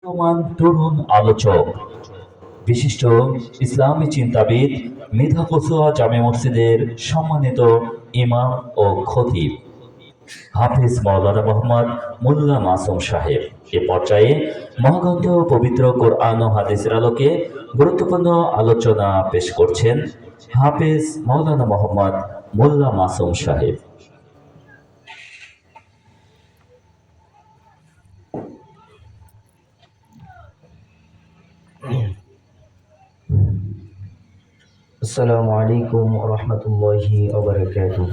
বর্তমান তরুণ আলোচক, বিশিষ্ট ইসলামী চিন্তাবিদ, মিঠাফুসুয়া জামে মসজিদের সম্মানিত ইমাম ও খতিব হাফিজ মাওলানা মোহাম্মদ মোল্লা মাসুম সাহেব এ পর্যায়ে মহাগ্রন্থ পবিত্র কোরআন ও হাদিসের আলোকে গুরুত্বপূর্ণ আলোচনা পেশ করছেন হাফিজ মাওলানা মোহাম্মদ মোল্লা মাসুম সাহেব। السلام عليكم ورحمة الله وبركاته.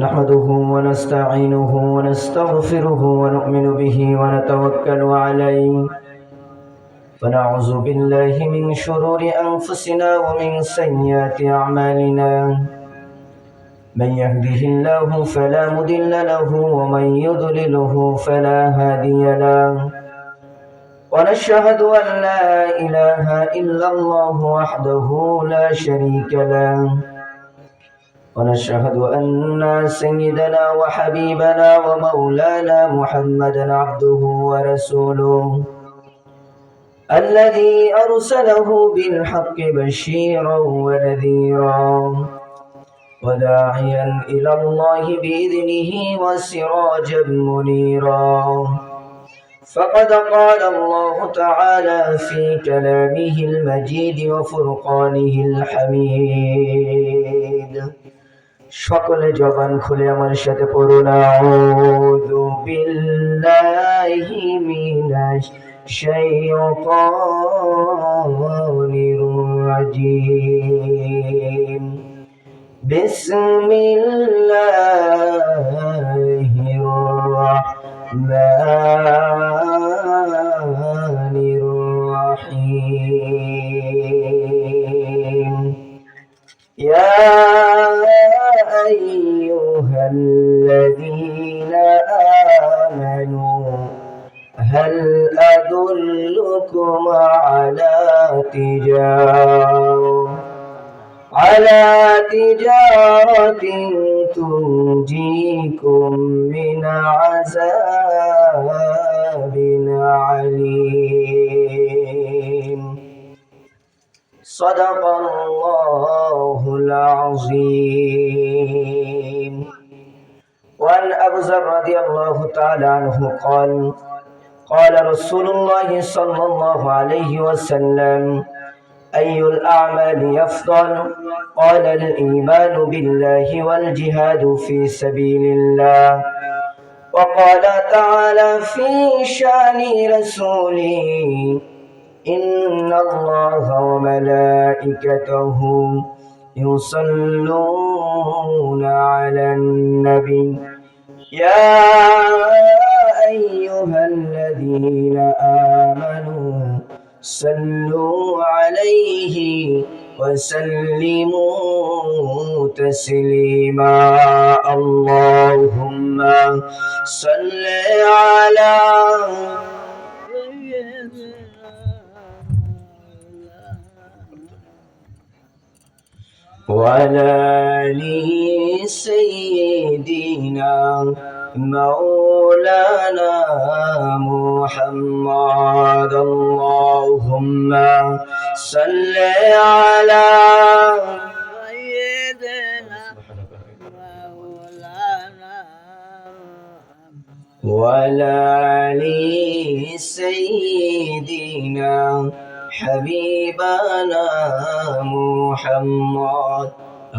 نحمده ونستعينه ونستغفره ونؤمن به ونتوكل عليه فنعوذ بالله من شرور أنفسنا ومن سيئات أعمالنا. من يهده الله فلا مضل له ومن يضلله فلا هادي له. ونشهد أن لا إله إلا الله وحده لا شريك له. ونشهد أن سيدنا وحبيبنا ومولانا محمدا عبده ورسوله الذي أرسله بالحق بشيرا ونذيرا وداعيا إلى الله بإذنه وسراجا منيرا. فقد قال الله تعالى في كلامه المجيد وفرقانه الحميد. সকলে জবান খুলে আমার সাথে পড়ুন আউযু বিল্লাহি মিনাশ শাইতানির রাজিম। বিসমিল্লাহির রাহমানির রাহিম। ইয়া أيها الذين آمنوا هل أدلكم على تجارة تنجيكم من عذاب عليم. صدق الله العظيم. وعن أبي ذر رضي الله تعالى عنه قال قال رسول الله صلى الله عليه وسلم أي الأعمال أفضل؟ قال الإيمان بالله والجهاد في سبيل الله. وقال تعالى في شأن رسوله إن الله وملائكته يصلون على النبي يا أيها الذين آمنوا صلوا عليه وسلموا تسليما. اللهم صل على وعلى آل سيدنا مولانا محمد. اللهم صل على سيدنا مولانا وعلى آل سيدنا হাবিবানা মুহাম্মদ।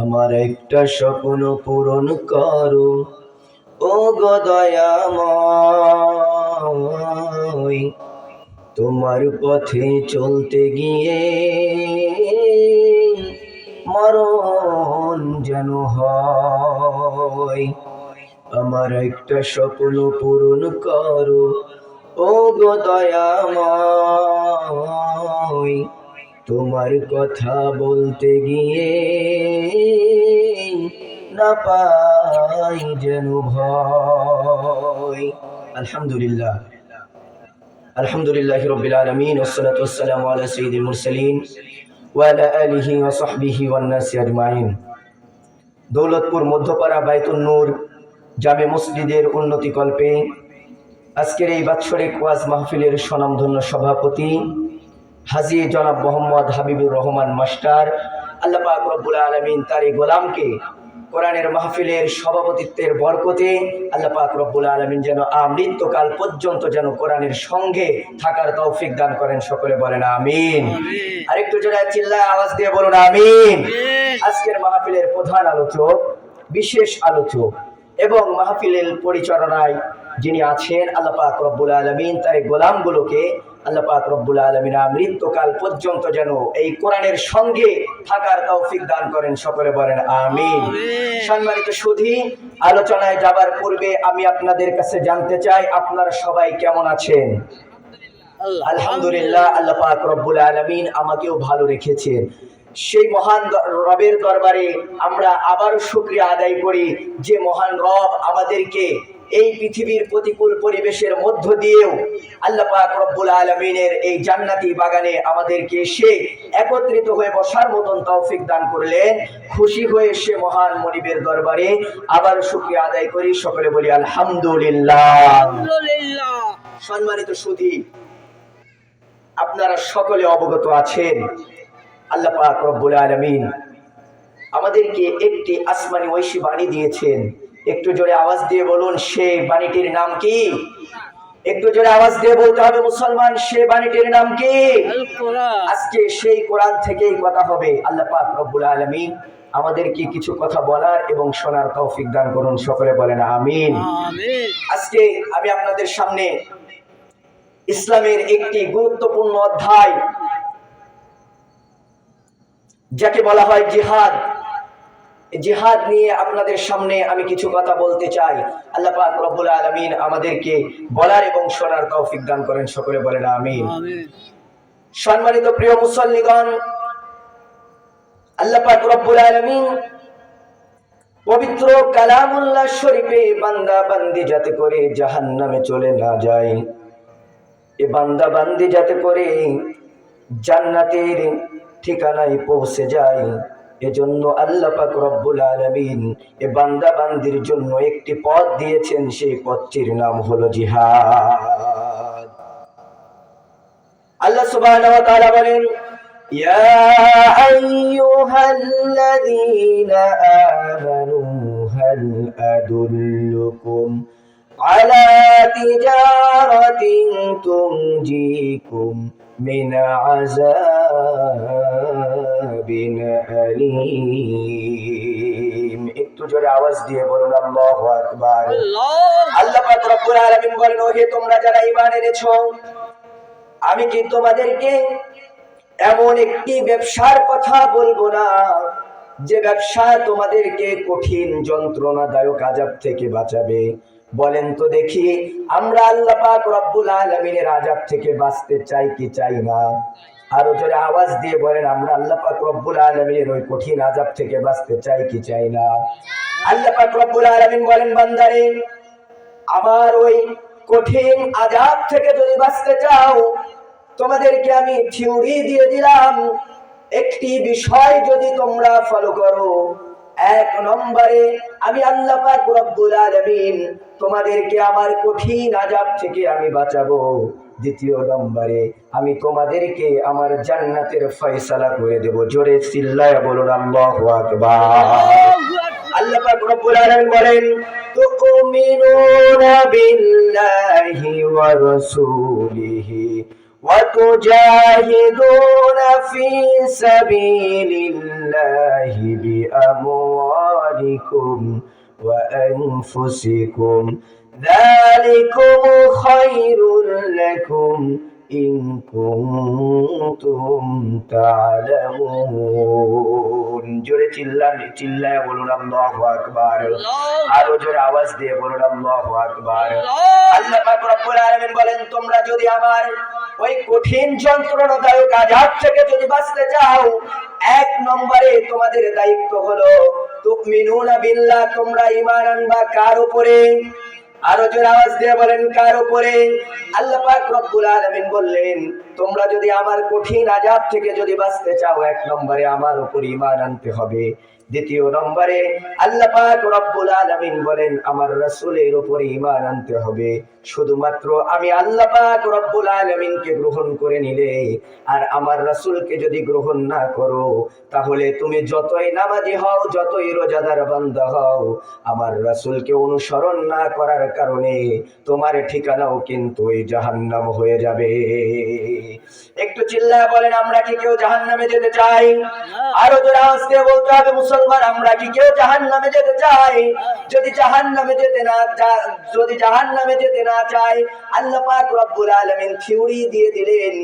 আমার একটা স্বপ্ন পূরণ করো ও গো দয়াময়, তোমার পথে চলতে গিয়ে মরণ যেন হয়। আমার একটা স্বপ্ন পূরণ করো ও গো দয়াময়, তোমার কথা বলতে গিয়ে না পাই যেন ভয়। আলহামদুলিল্লাহ আলহামদুলিল্লাহি রাব্বিল আলামিন ওয়াসসালাতু ওয়াসসালামু আলা সাইয়্যিদিল মুরসালিন ওয়া আলা আলিহি ওয়া সাহবিহি ওয়ান নাসি আজমাইন। দৌলতপুর মধ্যপাড়া বাইতুন নূর জামে মসজিদের উন্নতি কল্পে আজকের এই বাৎসরিক ওয়াজ মাহফিলের স্বনামধন্য সভাপতি হাজী জনাব মোহাম্মদ হাবিবুর রহমান মাস্টার, আল্লাহ পাক রব্বুল আলামিন তার এই গোলামকে কোরআনের মাহফিলের সভাপতিত্বের বরকতে আল্লাহ পাক রব্বুল আলামিন যেন আমৃত্যকাল পর্যন্ত যেন কোরআনের সঙ্গে থাকার তৌফিক দান করেন। সকলে বলেন আমিন। আরেকটু জোরে চিল্লায় আওয়াজ দিয়ে বলুন আমিন। আজকের মাহফিলের প্রধান আলোচক, বিশেষ আলোচক এবং মাহফিলের পরিচালনায় যিনি আছেন আল্লাহ পাক রব্বুল আলামিন তার গোলামগুলোকে আল্লাহ পাক রব্বুল আলামিন মৃত্যুকাল পর্যন্ত যেন এই কোরআনের সঙ্গে থাকার তৌফিক দান করেন। সকলে বলেন আমিন। সম্মানিত সুধী, আলোচনায় যাবার পূর্বে আমি আপনাদের কাছে জানতে চাই আপনারা সবাই কেমন আছেন? আলহামদুলিল্লাহ, আল্লাহ পাক রব্বুল আলামিন আমাকেও ভালো রেখেছেন। সেই মহান রবের দরবারে আমরা আবারও শুকরিয়া আদায় করি যে মহান রব আমাদেরকে এই পৃথিবীর প্রতিকূল পরিবেশের মধ্য দিয়েও আল্লাহ পাক রব্বুল আলামিনের এই জান্নাতি বাগানে আমাদেরকে এসে একত্রিত হয়ে বসার মতন তৌফিক দান করলেন। খুশি হয়ে সে মহান মনিবের দরবারে আবার শুকরিয়া আদায় করি। সকলে বলি আলহামদুলিল্লাহ। সম্মানিত সুধী, আপনারা সকলে অবগত আছেন আল্লাহ পাক রব্বুল আলামিন আমাদেরকে একটি আসমানি ঐশী বাণী দিয়েছেন। একটু জোরে আওয়াজ দিয়ে বলুন সে বাণীটির নাম কি? একটু জোরে আওয়াজ দিয়ে বলতে হবে মুসলমান, সে বাণীটির নাম কি? আজকে সেই কোরআন থেকেই কথা হবে। আল্লাহ পাক রব্বুল আলামিন আমাদেরকে কিছু কথা বলার এবং শোনার তৌফিক দান করুন। সকলে বলেন আমিন। আজকে আমি আপনাদের সামনে ইসলামের একটি গুরুত্বপূর্ণ অধ্যায় যাকে বলা হয় জিহাদ, জিহাদ নিয়ে আপনাদের সামনে আমি কিছু কথা বলতে চাই। আল্লাহ পাক রব্বুল আলামিন আমাদেরকে বলার এবং শোনার তৌফিক দান করেন। সকলে বলেন আমিন। সম্মানিত প্রিয় মুসল্লিগণ, আল্লাহ পাক রব্বুল আলামিন পবিত্র কালামুল্লাহ শরীফে বান্দা বান্দি যাতে করে জাহান্নামে চলে না যায়, এ বান্দা বান্দি যাতে করে জান্নাতের ঠিকানায় পৌঁছে যায়, এজন্য আল্লাহ পাক রব্বুল আলামিন এ বান্দা বান্দির জন্য একটি পথ দিয়েছেন। সেই পথটির নাম হলো জিহাদ। আল্লাহ সুবহানাহু ওয়া তাআলা বলেন, ইয়া আইয়ুহাল্লাযীনা আমানু হাল আদুল্লুকুম আলা তিজারাতিন তুনজিকুম মিন আযাবিন আলীম। একটু জোরে আওয়াজ দিয়ে বলুন আল্লাহু আকবার। আল্লাহ পাক রব্বুল আলামিন বলেন, ওহে তোমরা যারা ঈমান এনেছো, আমি কি তোমাদেরকে এমন একটি ব্যবসার কথা বলবো না যে ব্যবসা তোমাদেরকে কঠিন যন্ত্রণাদায়ক আযাব থেকে বাঁচাবে? বলেন তো দেখি, আমরা আল্লাহ পাক রব্বুল আলামিনের আযাব থেকে বাঁচতে চাই কি চাই না? আরো জোরে আওয়াজ দিয়ে বলেন, আমরা আল্লাহ পাক রব্বুল আলামিনের ওই কঠিন আযাব থেকে বাঁচতে চাই কি চাই না? আল্লাহ পাক রব্বুল আলামিন বলেন, বান্দারে আমার ওই কঠিন আযাব থেকে যদি বাঁচতে চাও, তোমাদেরকে আমি থিওরি দিয়ে দিলাম। একটি বিষয় যদি তোমরা ফলো করো, এক নম্বরে আমি আল্লাহ পাক রব্বুল আলামিন তোমাদেরকে আমার কঠিন আযাব থেকে আমি বাঁচাবো। দ্বিতীয় নম্বরে আমি তোমাদেরকে আমার জান্নাতের ফয়সালা করে দেব। জোরে চিল্লায়া বলুন আল্লাহু আকবার। আল্লাহ পাক রব্বুল আলামিন বলেন, তুমিনুনা বিল্লাহি ওয়া রাসূলিহি وتجاهدون في سبيل الله بأموالكم وأنفسكم ذلكم خير لكم إن كنتم تعلمون। জোরে চিল্লায় বলুন আল্লাহু আকবার। আরো জোরে আওয়াজ দিয়ে বলুন আল্লাহু আকবার। আল্লাহ পাক রব্বুল আলামিন বলেন, তোমরা যদি আমার ওই কঠিন যন্ত্রণাদায়ক আযাব থেকে যদি বাঁচতে চাও, এক নম্বরে তোমাদের দায়িত্ব হলো তুমিনুনা বিল্লাহ, তোমরা ঈমান আনবা কার উপরে? আরো জোরে আওয়াজ দিয়ে বলেন কার উপরে? আল্লাহ পাক রব্বুল আলামিন বললেন, তোমরা যদি আমার কঠিন আযাব থেকে যদি বাঁচতে চাও, এক নম্বরে আমার উপর ঈমান আনতে হবে। দ্বিতীয় নম্বরে আল্লাহ পাক রব্বুল আলামিন বলেন আমার রাসূলের উপরে ঈমান আনতে হবে। শুধুমাত্র আমি আল্লাহ পাক রব্বুল আলামিনকে গ্রহণ করে নিলে আর আমার রাসূলকে যদি গ্রহণ না করো, তাহলে তুমি যতই নামাজি হও, যতই রোজাদার বান্দা হও, আমার রাসূলকে অনুসরণ না করার কারণে তোমার ঠিকানাও কিন্তু ওই জাহান্নাম হয়ে যাবে। একটু চিল্লায় বলেন, আমরা কি কেউ জাহান্নামে যেতে চাই? আরো জোরে আওয়াজ দিয়ে বলতে হবে, মুসলমান আমরা কি কেউ জাহান্নামে যেতে চাই? যদি জাহান্নামে যেতে না চাই, আল্লাহ পাক রব্বুল আলামিন থিওরি দিয়ে দিলেন।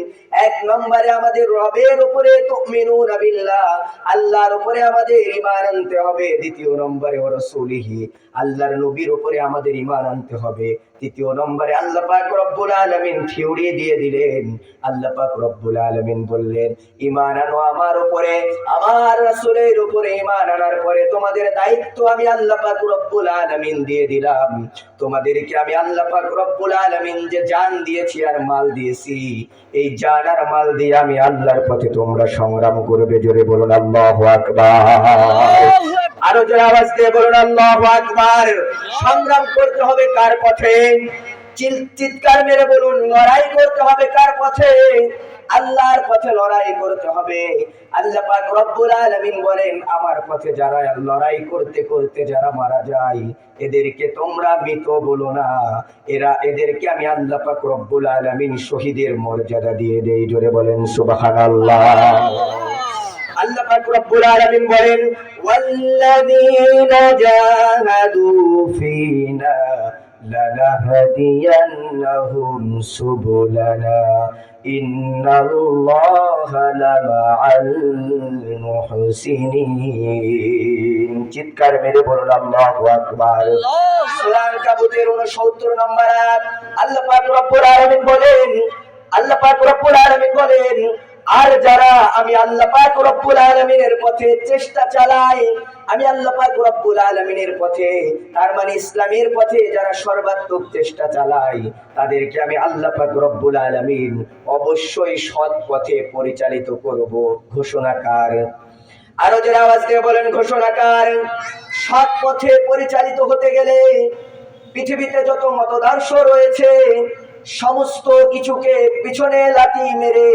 এক নম্বরে আমাদের রবের উপরে তুমিনুনা বিল্লাহ, আল্লাহর উপরে আমাদের ঈমান আনতে হবে। দ্বিতীয় নম্বরে রাসূলিহি, আল্লাহর নবীর উপরে আমাদের ঈমান আনতে হবে। তৃতীয় নম্বরে আল্লাহ পাক রব্বুল আলামিন থিওরি দিয়ে দিলেন। আল্লাহ পাক রব্বুল আলামিন বললেন, ঈমান আনো আমার উপরে, আমার রাসূলের উপরে ঈমান আনার পরে তোমাদের দায়িত্ব আমি আল্লাহ পাক রব্বুল আলামিন দিয়ে দিলাম। তোমাদেরকে আমি আল্লাহ পাক রব্বুল আলামিন যে জান দিয়েছি আর মাল দিয়েছি, এই জান আর মাল দিয়ে আমি আল্লাহর পথে তোমরা সংগ্রাম করবে। জোরে বলুন আল্লাহু আকবার। আরো জোরে আওয়াজ দিয়ে বলুন আল্লাহু আকবার। সংগ্রাম করতে হবে কার পথে? চিৎকার মেরে বলুন, লড়াই করতে হবে কার পথে? আল্লাহর পথে লড়াই করতে হবে। আল্লাহ পাক রব্বুল আলামিন বলেন, আমার পথে যারা লড়াই করতে করতে যারা মারা যায়, এদেরকে তোমরা মৃত বলো না, এদেরকে আমি আল্লাহ পাক রব্বুল আলামিন শহীদের মর্যাদা দিয়ে দেই। জোরে বলেন সুবহানাল্লাহ। আল্লাহ পাক রব্বুল আলামিন বলেন, ওয়াল্লাযীনা জাহাদু ফীনা লানাহদিয়ান্নাহুম সুবুলানা ইন্নাল্লাহা লামাআল মুহসিনিন। চিৎকার মেরে বলুন আল্লাহু আকবার। সূরা আনকাবুতের 69 নম্বর আয়াত আল্লাহ পাক রব্বুল আলামিন বলেন, আর যারা আমি আল্লাহ পাক রব্বুল আলামিনের পথে চেষ্টা চালাই, আমি আল্লাহ পাক রব্বুল আলামিনের পথে, তার মানে ইসলামের পথে যারা সর্বাত্মক চেষ্টা চালায়, তাদেরকে আমি আল্লাহ পাক রব্বুল আলামিন অবশ্যই সৎ পথে পরিচালিত করব। ঘোষণাকার। আরো যারা আওয়াজ দিয়ে বলেন ঘোষণাকার। সৎ পথে পরিচালিত হতে গেলে পৃথিবীতে যত মতাদর্শ রয়েছে সমস্ত কিছুকে পিছনে লাথি মেরে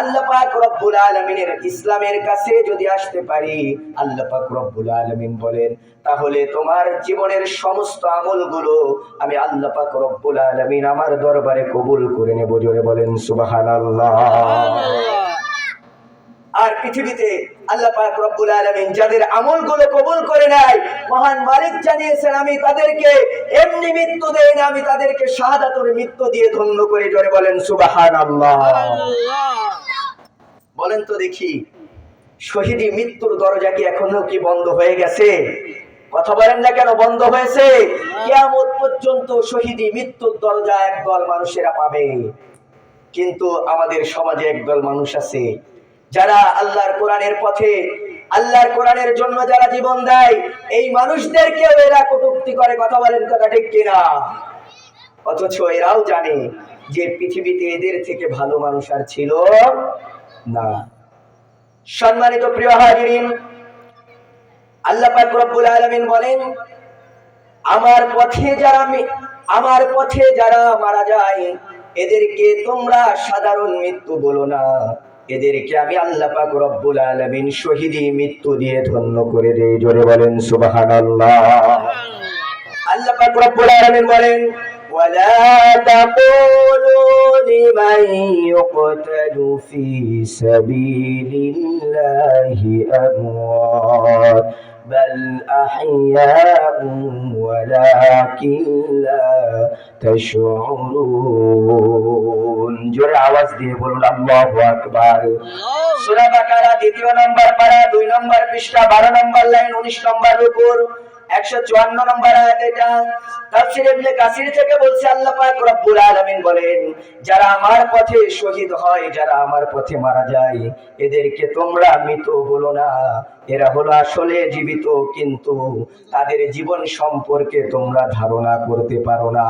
আল্লাহ পাক রব্বুল আলামিনের ইসলামের কাছে যদি আসতে পারি, আল্লাহ পাক রব্বুল আলামিন বলেন, তাহলে তোমার জীবনের সমস্ত আমলগুলো আমি আল্লাহ পাক রব্বুল আলামিন আমার দরবারে কবুল করে নেব। জোরে বলেন সুবহানাল্লাহ। আর পৃথিবীতে আল্লাহ পাক রব্বুল আলামিন যাদের আমলগুলো কবুল করে নেয়, মহান মালিক জানিয়েছেন, আমি তাদেরকে এমনি মৃত্যু দেই না, আমি তাদেরকে শাহাদাতের মৃত্যু দিয়ে ধন্য করে। জোরে বলেন সুবহানাল্লাহ। বলেন তো দেখি, শহীদি মৃত্যুর দরজা কি এখনো কি বন্ধ হয়ে গেছে? কথা বলেন না কেন বন্ধ হয়েছে? কিয়ামত পর্যন্ত শহীদি মৃত্যুর দরজা একদল মানুষেরা পাবে। কিন্তু আমাদের সমাজে একদল মানুষ আছে যারা আল্লাহর কোরআনের পথে, আল্লাহর কোরআনের জন্য যারা জীবন দেয়, এই মানুষদেরকেও এরা কটূক্তি করে। কথা বলেন, কথা ঠিক কিনা? অথচ এরাও জানে যে পৃথিবীতে এদের থেকে ভালো মানুষ আর ছিল না। সম্মানিত প্রিয় হাজিরিন, আল্লাহ পাক রব্বুল আলামিন বলেন, আমার পথে যারা মারা যায়, এদেরকে তোমরা সাধারণ মৃত্যু বলো না, এদেরকে আমি আল্লাহ পাক রব্বুল আলামিন শহীদি মৃত্যু দিয়ে ধন্য করে দেই। জোরে বলেন সুবহানাল্লাহ। আল্লাহ পাক রব্বুল আলামিন বলেন, ওয়ালা তাকুলু লিমান ইউকতালু ফি সাবিলিল্লাহি আমওয়াত বাল আহইয়াউন ওয়ালাকিন লা তাশউরুন। জোরে আওয়াজ দিয়ে বলুন আল্লাহু আকবার। সূরা বাকারা 2 নম্বর পারা 2 নম্বর পৃষ্ঠা 12 নম্বর লাইন 19 নম্বর রুকু 154 নম্বর আয়াত। এটা তাফসীর ইবনে কাসির থেকে বলছে, আল্লাহ পাক রব্বুল আলামিন বলেন, যারা আমার পথে শহীদ হয়, যারা আমার পথে মারা যায়, এদেরকে তোমরা মৃত বলো না, এরা হলো আসলে জীবিত, কিন্তু তাদের জীবন সম্পর্কে তোমরা ধারণা করতে পারো না।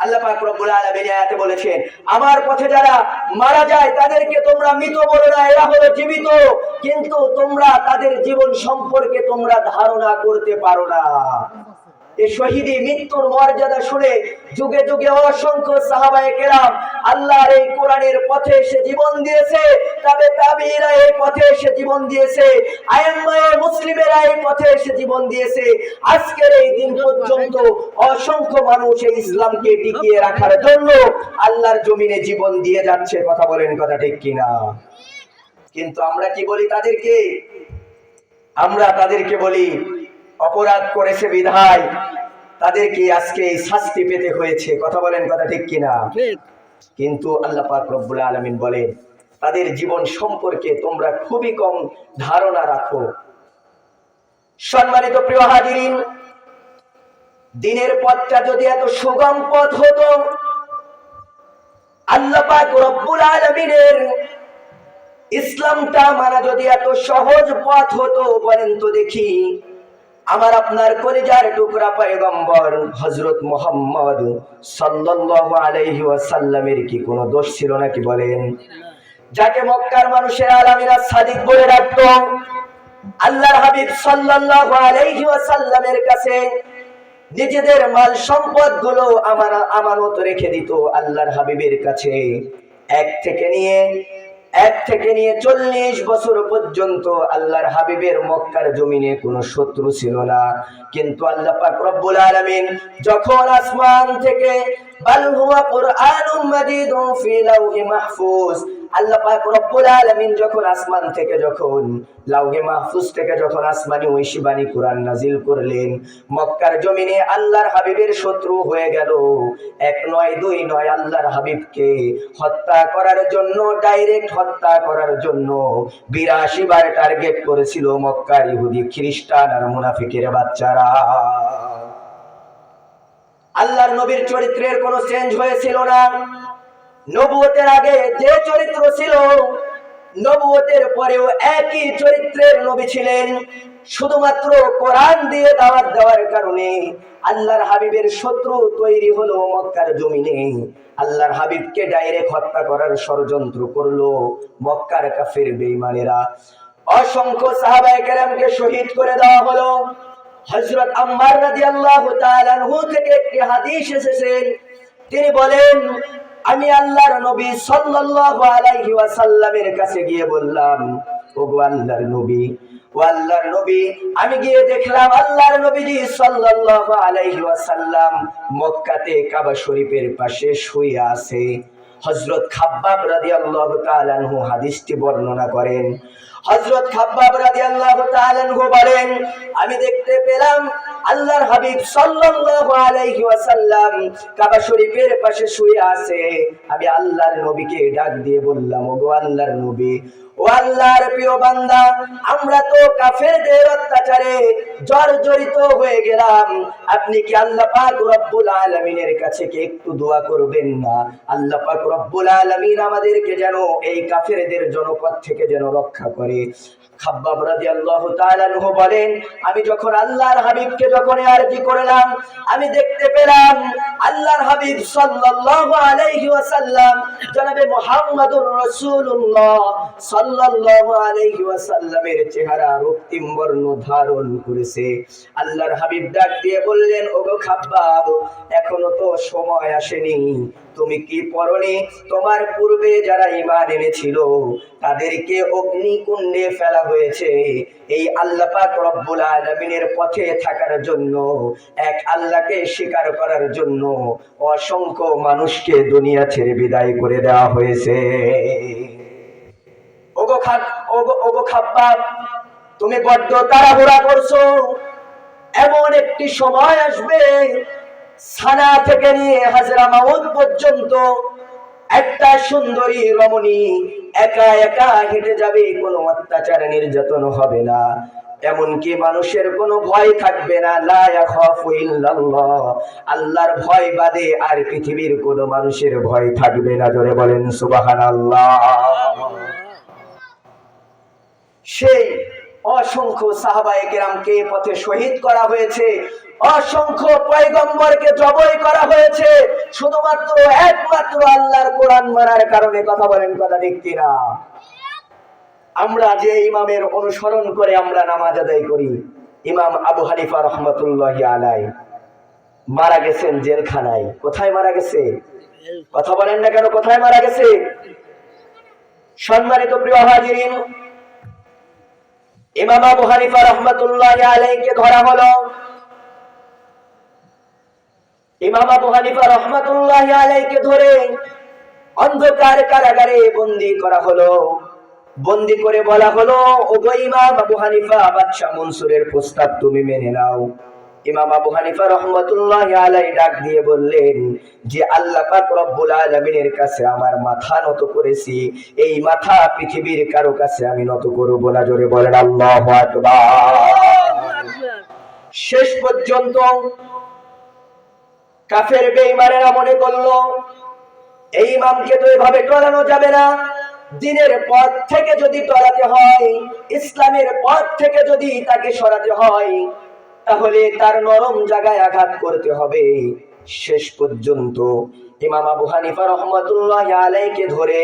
আল্লাহ পাক রব্বুল আলামিন আয়াতে বলেছেন, আমার পথে যারা মারা যায় তাদেরকে তোমরা মৃত বলো না, এরা হলো জীবিত, কিন্তু তোমরা তাদের জীবন সম্পর্কে তোমরা ধারণা করতে পারো না। এই শহীদি মৃত্যুর মর্যাদা শুনে যুগে যুগে অসংখ্য সাহাবায়ে কেরাম আল্লাহর এই কোরআনের পথে এসে জীবন দিয়েছে, তবে তাবেঈরা এই পথে এসে জীবন দিয়েছে, আইম্মায়ে মুসলিমেরা এই পথে এসে জীবন দিয়েছে। আজকের এই দিন পর্যন্ত অসংখ্য মানুষ এই ইসলামকে টিকিয়ে রাখার জন্য আল্লাহর জমিনে জীবন দিয়ে যাচ্ছে। কথা বলেন, কথা ঠিক কিনা? কিন্তু আমরা কি বলি তাদেরকে? আমরা তাদেরকে বলি অপরাধ করেছে বিধায় তাদেরকে আজকে এই শাস্তি পেতে হয়েছে। কথা বলেন, কথা ঠিক কিনা? কিন্তু আল্লাহ পাক রব্বুল আলামিন বলেন, তাদের জীবন সম্পর্কে তোমরা খুবই কম ধারণা রাখো। সম্মানিত প্রিয় হাজিরিন, দিনের পথটা যদি এত সুগম পথ হতো, আল্লাহ পাক রব্বুল আলামিনের ইসলামটা মানা যদি এত সহজ পথ হতো, বলেন তো দেখি, আমার আপনার কলিজার টুকরা পয়গম্বর হযরত মুহাম্মদ সাল্লাল্লাহু আলাইহি ওয়াসাল্লামের কি কোনো দোষ ছিল নাকি? বলেন। যাকে মক্কার মানুষের আলামিরা সাদিক বলে ডাকতো, আল্লাহর হাবিব সাল্লাল্লাহু আলাইহি ওয়াসাল্লামের কাছে নিজেদের মাল সম্পদ গুলো আমানত রেখে দিত আল্লাহর হাবিবের কাছে। এক থেকে নিয়ে 40 বছর পর্যন্ত আল্লাহর হাবিবের মক্কার জমিনে কোনো শত্রু ছিল না। কিন্তু আল্লাহ পাক রব্বুল আলামিন যখন আসমান থেকে বাল হুয়া কুরআনুম মাজিদুন ফি লাউহি মাহফুজ, আল্লাহ পাক রব্বুল আলামিন যখন আসমান থেকে যখন লাউহে মাহফুজ থেকে যখন আসমানি ঐশীবাণী কোরআন নাজিল করলেন, মক্কার জমিনে আল্লাহর হাবিবের শত্রু হয়ে গেল। এক নয়, দুই নয়, আল্লাহর হাবিবকে হত্যা করার জন্য, ডাইরেক্ট হত্যা করার জন্য 82 বার টার্গেট করেছিল মক্কার ইহুদি, খ্রিস্টান আর মুনাফিকের বাচ্চারা। আল্লাহর নবীর চরিত্রের কোনো চেঞ্জ হয়েছিল না। নবুয়তের আগে যে চরিত্র ছিল, নবুয়তের পরেও একই চরিত্রের নবী ছিলেন। শুধুমাত্র কোরআন দিয়ে দাওয়াত দেওয়ার কারণে আল্লাহর হাবিবের শত্রু তৈরি হলো মক্কার জমিনে। আল্লাহর হাবিবকে ডাইরেক্ট হত্যা করার ষড়যন্ত্র করলো মক্কার কাফের বেঈমানেরা। অসংখ্য সাহাবায়ে কেরামকে শহীদ করে দেওয়া হলো। হযরত আম্মার রাদিয়াল্লাহু তাআলা আনহু থেকে একটি হাদিস এসেছে, তিনি বলেন, আমি আল্লাহর নবী সাল্লাল্লাহু আলাইহি ওয়াসাল্লামের কাছে গিয়ে বললাম, ওগো আল্লাহর নবী, ও আল্লাহর নবী, আমি গিয়ে দেখলাম আল্লাহর নবীজি সাল্লাল্লাহু আলাইহি ওয়াসাল্লাম মক্কাতে কাবা শরীফের পাশে শুয়ে আছে। হযরত খাব্বাব রাদিয়াল্লাহু তাআলা আনহু হাদিসটি বর্ণনা করেন। হযরত খাব্বাব রাদিয়াল্লাহু তাআলা আনহু বলেন, আমি দেখতে পেলাম আল্লাহর হাবিব সাল্লাল্লাহু আলাইহি ওয়াসাল্লাম কাবা শরীফের পাশে শুয়ে আছে। আমি আল্লাহর নবীকে ডাক দিয়ে বললাম, ওগো আল্লাহর নবী, ও আল্লাহর প্রিয় বান্দা, আমরা তো কাফেরদের অত্যাচারে জর্জরিত হয়ে গেলাম। আপনি কি আল্লাহ পাক রব্বুল আলামিনের কাছে কি একটু দোয়া করবেন না? আল্লাহ পাক রব্বুল আলামিন আমাদেরকে যেন এই কাফেরদের জনপদ থেকে যেন রক্ষা করে। খাব্বাব রাদিয়াল্লাহু তাআলা আনহু বলেন, আমি যখন আল্লাহর হাবিবকে যখন আরজি করলাম, আমি দেখতে পেলাম আল্লাহর হাবিব সাল্লাল্লাহু আলাইহি ওয়াসাল্লাম জনাবে মুহাম্মাদুর রাসূলুল্লাহ সাল্লাল্লাহু আলাইহি ওয়াসাল্লামের চেহারা রক্তিম বর্ণ ধারণ করেছে। আল্লাহর হাবিব ডাক দিয়ে বললেন, ওগো খাব্বাব, এখনো তো সময় আসেনি। তুমি কি পরনি তোমার পূর্বে যারা ঈমান এনেছিল তাদেরকে অগ্নিকুণ্ডে ফেলা হয়েছে এই আল্লাহ পাক রব্বুল আলামিনের পথে থাকার জন্য, এক আল্লাহকে স্বীকার করার জন্য অসংখ্য মানুষকে দুনিয়া ছেড়ে বিদায় করে দেওয়া হয়েছে। ওগো খাব্বাব, তুমি বড্ড তাড়াহুড়া করছো। এমন একটি সময় আসবে, সানা থেকে নিয়ে হাজরা মাউত পর্যন্ত একটা সুন্দরী রমণী একা একা হেঁটে যাবে, কোনো অত্যাচার নির্যাতন হবে না, এমনকি মানুষের কোনো ভয় থাকবে না। লা ইয়াখাফু ইল্লাল্লাহ, আল্লাহর ভয় বাদে আর পৃথিবীর কোনো মানুষের ভয় থাকবে না। জোরে বলেন সুবহানাল্লাহ। সেই অসংখ্য সাহাবায়ে কেরামকে পথে শহীদ করা হয়েছে, অসংখ্য পয়গম্বরকে জবাই করা হয়েছে শুধুমাত্র একমাত্র আল্লাহর কোরআন মানার কারণে। কথা বলেন, কথা ঠিক কিনা? আমরা যে ইমামের অনুসরণ করে আমরা নামাজ আদায় করি, ইমাম আবু হানিফা রহমতুল্লাহি আলাইহি মারা গেছেন জেলখানায়। কোথায় মারা গেছে? কথা বলেন না কেন? কোথায় মারা গেছে? সম্মানিত প্রিয় হাজিরিন, ইমাম আবু হানিফা রহমতুল্লাহি আলাইহিকে ধরা হলো। ইমাম আবু হানিফা রহমতুল্লাহি আলাইহিকে ধরে অন্ধকার কারাগারে বন্দী করা হলো। বন্দী করে বলা হলো, ওগো ইমাম আবু হানিফা, বাদশা মনসুরের প্রস্তাব তুমি মেনে নাও। ইমাম আবু হানিফা রহমতুল্লাহি আলাইহি ডাক দিয়ে বললেন যে আল্লাহ পাক রব্বুল আলামিনের কাছে আমার মাথা নত করেছি, এই মাথা পৃথিবীর কারো কাছে আমি নত করব না। জোরে বলেন আল্লাহু আকবার। শেষ পর্যন্ত কাফের বেঈমানেরা মনে করলো এই ইমামকে তো এভাবে টলানো যাবে না, দ্বীনের পথ থেকে যদি টলাতে হয়, ইসলামের পথ থেকে যদি তাকে সরাতে হয়, তাহলে তার নরম জায়গায় আঘাত করতে হবে। শেষ পর্যন্ত ইমাম আবু হানিফা রহমতুল্লাহি আলাইহিকে ধরে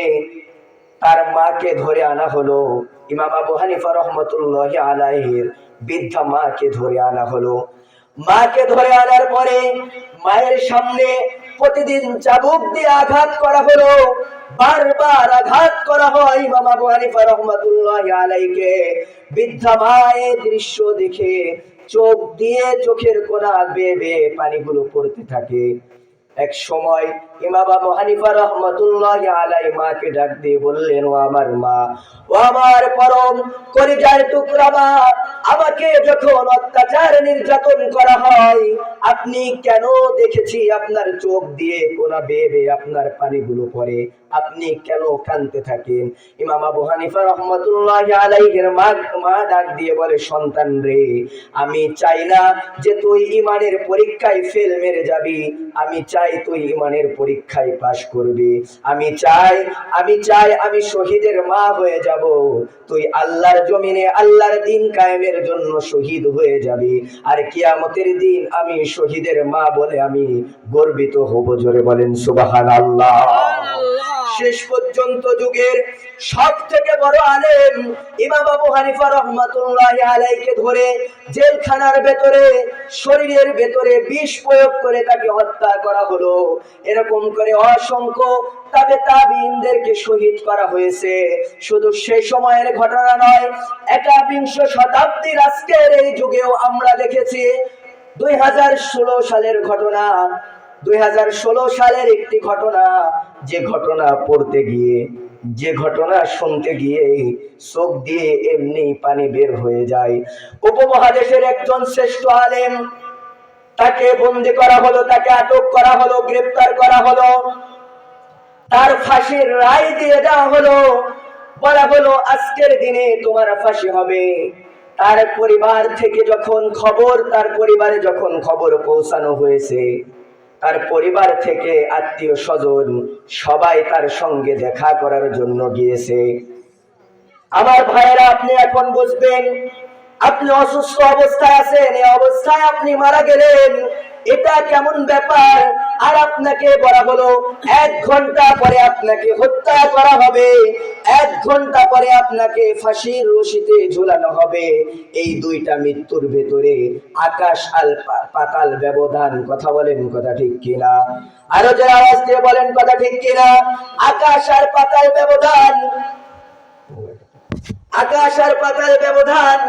তার মাকে ধরে আনা হলো। ইমাম আবু হানিফা রহমতুল্লাহি আলাইহির বৃদ্ধা মাকে ধরে আনা হলো। মাকে ধরে আনার পরে মায়ের সামনে প্রতিদিন চাবুক দিয়ে আঘাত করা হলো, বারবার আঘাত করা হয় ইমাম আবু হানিফা রহমতুল্লাহি আলাইহিকে। বৃদ্ধা মায়ের দৃশ্য দেখে চোখ দিয়ে চোখের কোনা বেয়ে বেয়ে পানিগুলো পড়তে থাকে। এক সময় ইমাম আবু হানিফা রহমতুল্লাহি আলাইহি মাকে ডাক দিয়ে বললেন, ও আমার মা, ও আমার পরম কলিজার টুকরা মা, আমাকে যখন অত্যাচার নির্যাতন করা হয়, আপনি কেন দেখেছি আপনার চোখ দিয়ে কোনা বেয়ে বেয়ে আপনার পানিগুলো পড়ে, আপনি কেন কাঁদতে থাকেন? ইমাম আবু হানিফা রহমতুল্লাহি আলাইহির মা ডাক দিয়ে বলে, সন্তান রে, আমি চাই না যে তুই ঈমানের পরীক্ষায় ফেল মেরে যাবি, আমি চাই তুই ঈমানের পরীক্ষায় পাশ করবি। আমি চাই আমি শহীদের মা হয়ে যাব, তুই আল্লাহর জমিনে আল্লাহর দ্বীন কায়েমের জন্য শহীদ হয়ে যাবি, আর কিয়ামতের দিন আমি শহীদের মা বলে আমি গর্বিত হব। জোরে বলেন সুবহানাল্লাহ। শেষ পর্যন্ত যুগের সব থেকে বড় আলেম ইমাম আবু হানিফা রহমতুল্লাহি আলাইহিকে ধরে জেলখানার ভেতরে, শরীরের ভেতরে বিষ প্রয়োগ করে তাকে হত্যা করা হলো। এরকম করে অসংখ্য তাবেঈনদেরকে শহীদ করা হয়েছে। শুধু সেই সময়ের ঘটনা নয়, একবিংশ শতাব্দীর আজকের এই যুগেও আমরা দেখেছি 2016 সালের ঘটনা। 2016 সালের একটি ঘটনা, যে ঘটনা পড়তে গিয়ে, যে ঘটনা শুনতে গিয়ে চোখ দিয়ে এমনি পানি বের হয়ে যায়। উপমহাদেশের একজন শ্রেষ্ঠ আলেম, তাকে বন্দী করা হলো, তাকে আটক করা হলো, গ্রেফতার করা হলো, তার ফাঁসির রায় দিয়ে দেওয়া হলো। বলা হলো আজকের দিনে তোমার ফাঁসি হবে। তার পরিবার থেকে যখন খবর, তার পরিবারে যখন খবর পৌঁছানো হয়েছে, তার পরিবার থেকে আত্মীয় স্বজন সবাই তার সঙ্গে দেখা করার জন্য গিয়েছে। আমার ভাইয়েরা, আপনি এখন বুঝবেন, আপনি অসুস্থ অবস্থায় আছেন, এই অবস্থায় আপনি মারা গেলেন, এটা কেমন ব্যাপার? আর আপনাকে বলা হলো 1 ঘন্টা পরে আপনাকে হত্যা করা হবে, 1 ঘন্টা পরে আপনাকে ফাঁসির রশিতে ঝুলানো হবে। এই দুইটা মৃত্যুর ভেতরে আকাশ আর পাতাল ব্যবধান। কথা বলেন, কথা ঠিক কিনা? আরো যারা আওয়াজ দিয়ে বলেন কথা ঠিক কিনা? আকাশ আর পাতাল ব্যবধান, আকাশ আর পাতাল ব্যবধান।